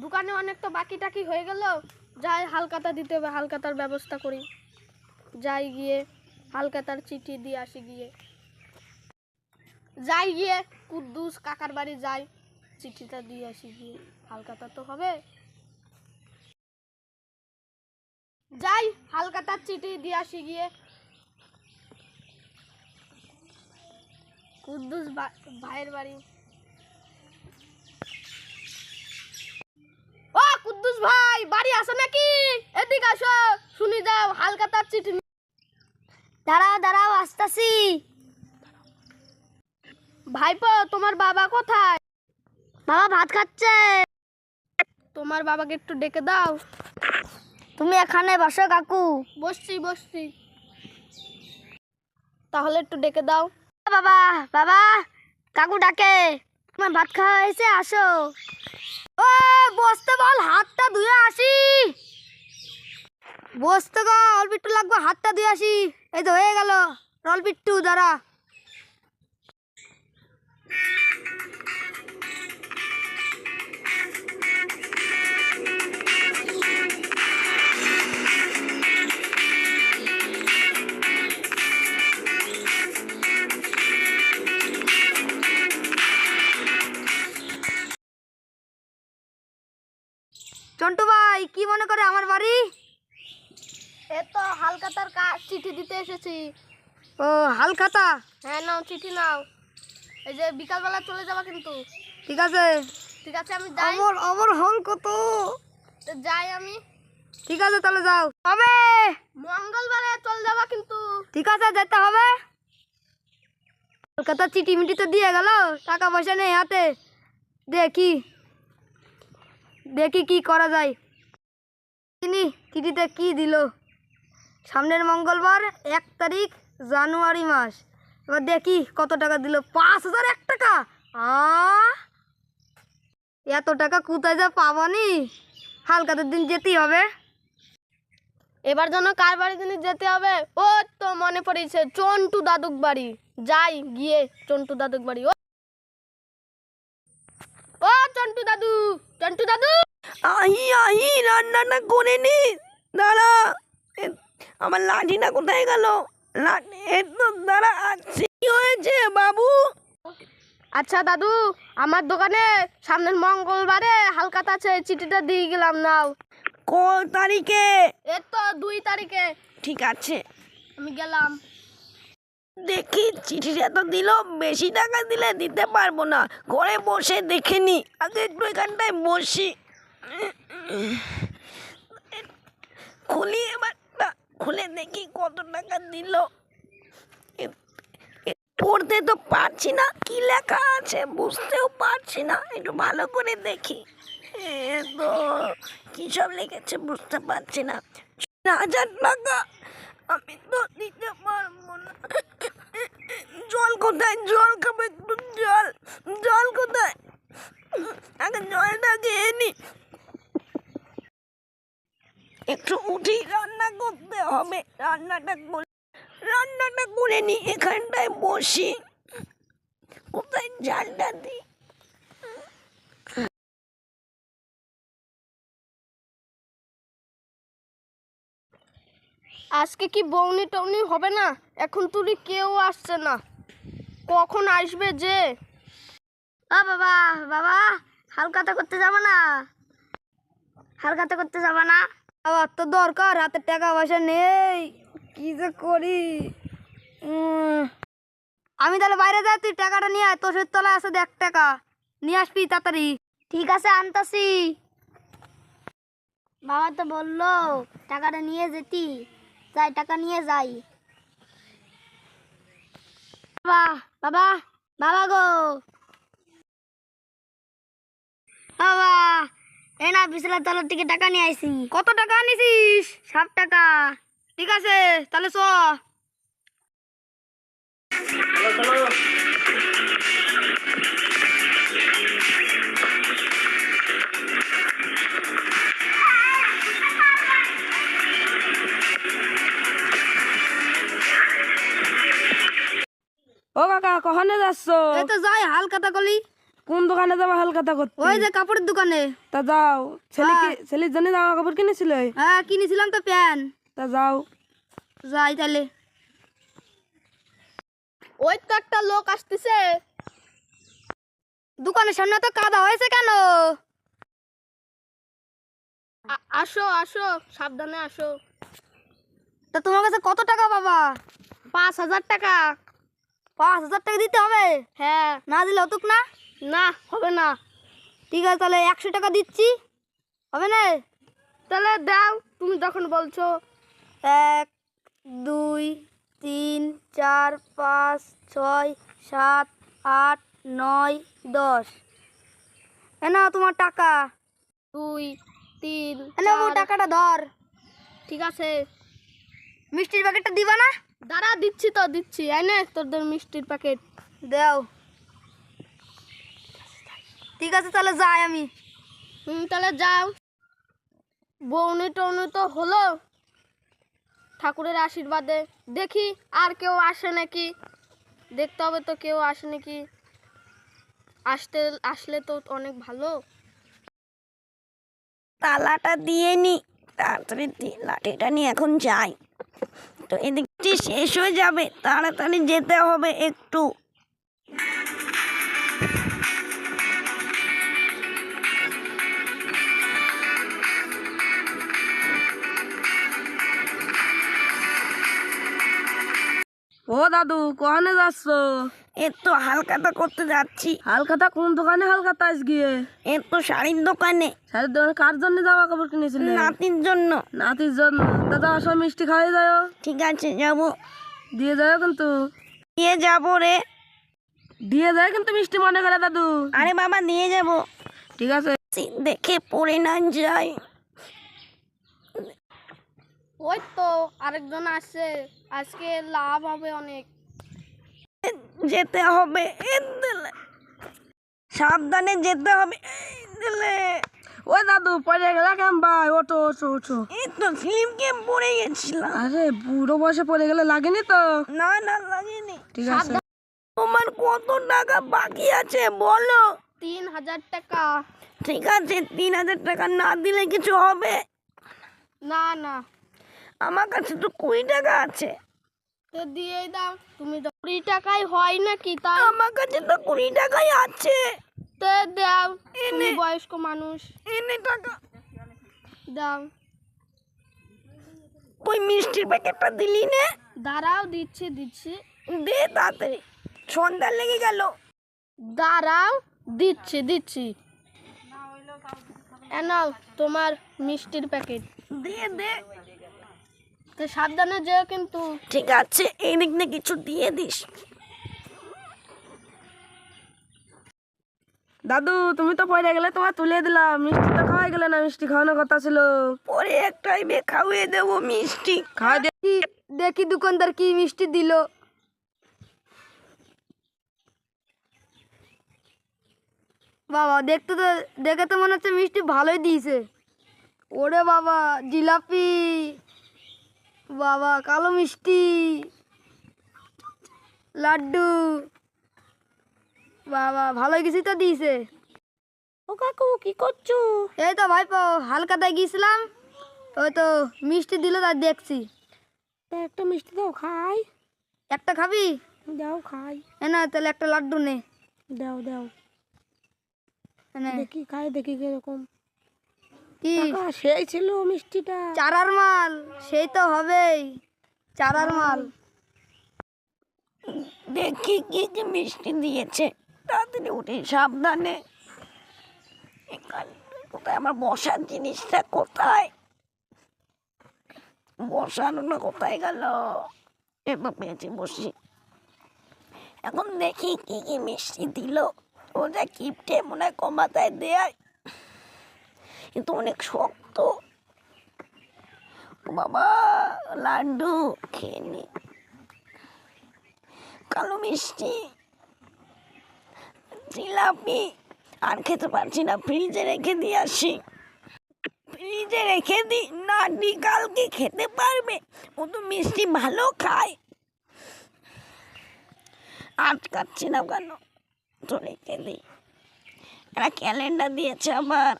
দোকানে অনেক তো বাকি টাকি হয়ে গেল, যাই হালখাতা দিতে হবে, হালখাতার ব্যবস্থা করি। যাই গিয়ে হালখাতার চিঠি দিয়ে আসি, যাই গিয়ে কুদ্দুস কাকার বাড়ি যাই, চিঠিটা দিয়ে আসি গিয়ে। হালখাতা তো হবে, যাই হালখাতার চিঠি দিয়ে আসি গিয়ে। কুদ্দুস ভাইয়ের বাড়ি। ও কুদ্দুস ভাই, বাড়ি আসো নাকি? এদিকে আসো, শুনি যাও হালখাতার চিঠি। দাঁড়াও দাঁড়াও, আসতাছি। ভাইপো, তোমার বাবা কোথায়? বাবা ভাত খাচ্ছে। তোমার বাবাকে একটু ডেকে দাও। তুমি এখানে বসো কাকু। বসছি। তাহলে একটু ডেকে দাও। বাবা বাবা, কাকু ডাকে। তোমার ভাত খাওয়া হয়েছে, আসো। ও বসতে বল, হাতটা ধুয়ে আসি। বসতে গো, অল্প একটু লাগবে, হাতটা ধুয়ে আসি। এই তো হয়ে গেল, অল্প একটু দাঁড়া। চন্টু ভাই, কি মনে করে আমার বাড়ি? এ তো হালখাতার চিঠি দিতে এসেছি। ও হালখাতা? হ্যাঁ নাও, চিঠি নাও। এই যে বিকালবেলা চলে যাবা কিন্তু। ঠিক আছে। ঠিক আছে, আমি যাই। আমার হল কত? যাই আমি। ঠিক আছে, তাহলে যাও। হবে মঙ্গলবারে চলে যাবা কিন্তু। ঠিক আছে, যেতে হবে। কলকাতা চিঠি মিটি তো দিয়ে গেল, টাকা পয়সা নেই হাতে। দেখি দেখি কি করা যায়। চিঠিতে কি দিল? সামনের মঙ্গলবার 1 তারিখ জানুয়ারি মাস। এবার দেখি কত টাকা দিল। 5001 টাকা। এত টাকা কোথায় যা পাবানি? হালখাতার দিন যেতেই হবে। এবার যেন কার বাড়ি দিন যেতে হবে? ও তো মনে পড়েছে, চন্টু দাদুক বাড়ি। যাই গিয়ে চন্টু দাদুক বাড়ি। ও চন্টু দাদু, চন্টু দাদু। আহি রান্নাটা করে নি। দাঁড়া, আমার লাঠিটা কোথায় গেল? দাঁড়া, আছে। কি হয়েছে বাবু? আচ্ছা দাদু, আমার দোকানে সামনের মঙ্গলবারে হালখাতা আছে, চিঠিটা দিয়ে গেলাম, নাও। ক তারিখে? এ তো 2 তারিখে। ঠিক আছে, আমি গেলাম। দেখি চিঠিটা তো দিল। বেশি টাকা দিলে দিতে পারবো না, ঘরে বসে দেখে নি। আগে একটু এখানটায় বসি। খুলি এবার, খুলে দেখি কত টাকা দিল। পড়তে তো পারছি না, কি লেখা আছে বুঝতেও পারছি না। একটু ভালো করে দেখি। তো কি সব লিখেছে বুঝতে পারছি না। 1000 টাকা আমি তো দিতে পারবো না। জল কোথায়? জল খাবো একটু। জল কোথায়? আগে জলটা খেয়ে নি। একটু উঠি, রান্না করতে হবে। রান্নাটা করে নি, এখানটায় বসি। কোথায় জালটা দিই? আজকে কি বউনি টউনি হবে না? এখন তুই কেউ আসছে না, কখন আসবে যে? বাবা বাবা, হালখাতা করতে যাবো না? হালখাতা করতে যাবো না? আবার তো দরকার, হাতে টাকা পয়সা নেই, কি যে করি। আমি তাহলে বাইরে যাই, তুই টাকাটা নিয়ে আয়। তোর তলায় আছে 1 টাকা, নিয়ে আসবি তাড়াতাড়ি। ঠিক আছে, আনতাছি। বাবা তো বললো টাকাটা নিয়ে যেতি, যাই টাকা নিয়ে যাই। বাবা বাবা বাবা গো, বাবা এই না, বিছানার তলার থেকে টাকা নিয়ে আইছি। কত টাকা আনিছিস? 7 টাকা। ঠিক আছে, তাহলে চ। ও কাকা, কখনো যাচ্ছ? এই তো যাই, হালখাতা কলি। কোন দোকানে যাবো হালখাতা করতে? ওই যে কাপড়ের দোকানে। তা যাও। ছেলের জন্য জামা কাপড় কিনেছিলে? হ্যাঁ কিনেছিলাম তো প্যান্ট। তা যাও। যাই তাহলে। ওই তো একটা লোক আসতেছে। দোকানের সামনে তো কাদা হয়েছে কেন? আসো আসো, সাবধানে আসো। তা তোমার কাছে কত টাকা বাবা? 5,000 টাকা। 5,000 টাকা দিতে হবে? হ্যাঁ। না দিলে হতুক না? না, হবে না। ঠিক আছে তাহলে 100 টাকা দিচ্ছি, হবে না? তাহলে দাও, তুমি যখন বলছো। 1 2 3 4 5 6 7 8 9 10। এ নাও তোমার টাকা। 2 3 এ নাও বউ, 4। টাকাটা ধর। ঠিক আছে, মিষ্টির প্যাকেটটা দিবা না? দাঁড়া, দিচ্ছি তো, দিচ্ছি। এনে তোদের মিষ্টির প্যাকেট দাও। ঠিক আছে তাহলে যাই আমি। তাহলে যাও। বউনি টৌনি তো হলো ঠাকুরের আশীর্বাদে। দেখি আর কেউ আসে নাকি, দেখতে হবে তো কেউ আসে নাকি। আসলে তো অনেক ভালো। তালাটা দিয়ে নি, তাড়াতাড়ি লাঠিটা নিয়ে এখন যাই। তো এদিকটি শেষ হয়ে যাবে, তাড়াতাড়ি যেতে হবে একটু। ও দাদু, কোনে যাচ্ছ? এর তো হালখাতা করতে যাচ্ছি। হালখাতা কোন দোকানে হালখাতা আজকে? এর তো শাড়ির দোকানে। শাড়ির দোকানে কার জন্য জামা কাপড় কিনেছিলে? নাতির জন্য। নাতির জন্য। দাদা আসো, মিষ্টি খাওয়াই যাও। ঠিক আছে যাবো। দিয়ে যাও কিন্তু। দিয়ে যাবো রে। দিয়ে যায় কিন্তু মিষ্টি মনে করে দাদু। আরে বাবা দিয়ে যাবো। ঠিক আছে। দেখে পড়ে না যাই। ওই তো আরেকজন আসছে, আজকে লাভ হবে অনেক। যেতে হবে, সাবধানে যেতে হবে। ও দাদু, পড়ে গেল কেন ভাই? ওঠো ওঠো ওঠো। এই তো স্লিপকে পড়ে গেছিলাম। আরে বুড়ো বয়সে পড়ে গেলে লাগেনি তো? না না লাগেনি। ঠিক আছে। তোমার কত টাকা বাকি আছে বলো? 3,000 টাকা। ঠিক আছে, 3,000 টাকা না দিলে কিছু হবে? না না, আমার কাছে তো 20 টাকা আছে। তো দিয়েই দাও। তুমি 20 টাকায় হয় নাকি? তাই আমার কাছে তো 20 টাকাই আছে। তো দাও, তুমি বয়স্ক মানুষ, এনে টাকা। দাও। ওই মিষ্টির প্যাকেটটা দিলি না? দাঁড়াও, দিচ্ছি দিচ্ছি। দে তাড়াতাড়ি, সন্ধ্যা লেগে গেল। দাঁড়াও, দিচ্ছি দিচ্ছি। এ নাও তোমার মিষ্টির প্যাকেট। দে দে। তো সাবধানে যেও কিন্তু। ঠিক আছে, এই দিক দিয়ে কিছু দিয়ে দিস। দাদু, তুমি তো পড়ে গেলে, তোমার তুলে দিলাম। মিষ্টি তো খাওয়াই গেলে না, মিষ্টি খাওয়ানোর কথা ছিল। পরে একটাই খাওয়িয়ে দেবো মিষ্টি। খাওয়াই দে। দেখি দোকানদার কি মিষ্টি দিল। বাবা দেখে তো মনে হচ্ছে মিষ্টি ভালোই দিয়েছে। ওরে বাবা, জিলাপি। বাবা কালো মিষ্টি, লাড্ডু। বাবা ভালোই কিছু তো দিয়েছে। ও কাকু কি করছো? এই তো ভাইপো হালখাতায় গিয়েছিলাম, ওই তো মিষ্টি দিল, তাই দেখছি। তা একটা মিষ্টি দাও খাই। একটা খাবি? দাও খাই। এ না তাহলে একটা লাড্ডু নে। দাও দাও। নে। দেখি খাই, দেখি কিরকম। কি সেই ছিল মিষ্টিটা। চারার মাল, সেই তো হবেই চারার মাল। দেখি কি কি মিষ্টি দিয়েছে। তাড়াতাড়ি উঠে সাবধানে। কোথায় আমার বসার জিনিসটা? কোথায় বসানো না, কোথায় গেল? এবার পেয়েছি, বসি। এখন দেখি কি কি মিষ্টি দিল। ও যা কিপটে, মনে হয় কমাতায় দেয়, কিন্তু অনেক শক্ত। বাবা লাড্ডু খেয়ে নি। কালো মিষ্টি, জিলাপি। আর খেতে পারছি না, ফ্রিজে রেখে দিয়ে আসি। ফ্রিজে রেখে দিই, নাটি কালকে খেতে পারবে। ও তো মিষ্টি ভালো খায়। আটকাচ্ছি না কেন, তো রেখে দিই। একটা ক্যালেন্ডার দিয়েছে আবার।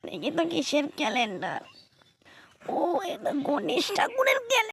দেখি তো কিসের ক্যালেন্ডার। ও এটা গণেশ ঠাকুরের ক্যালেন্ডার।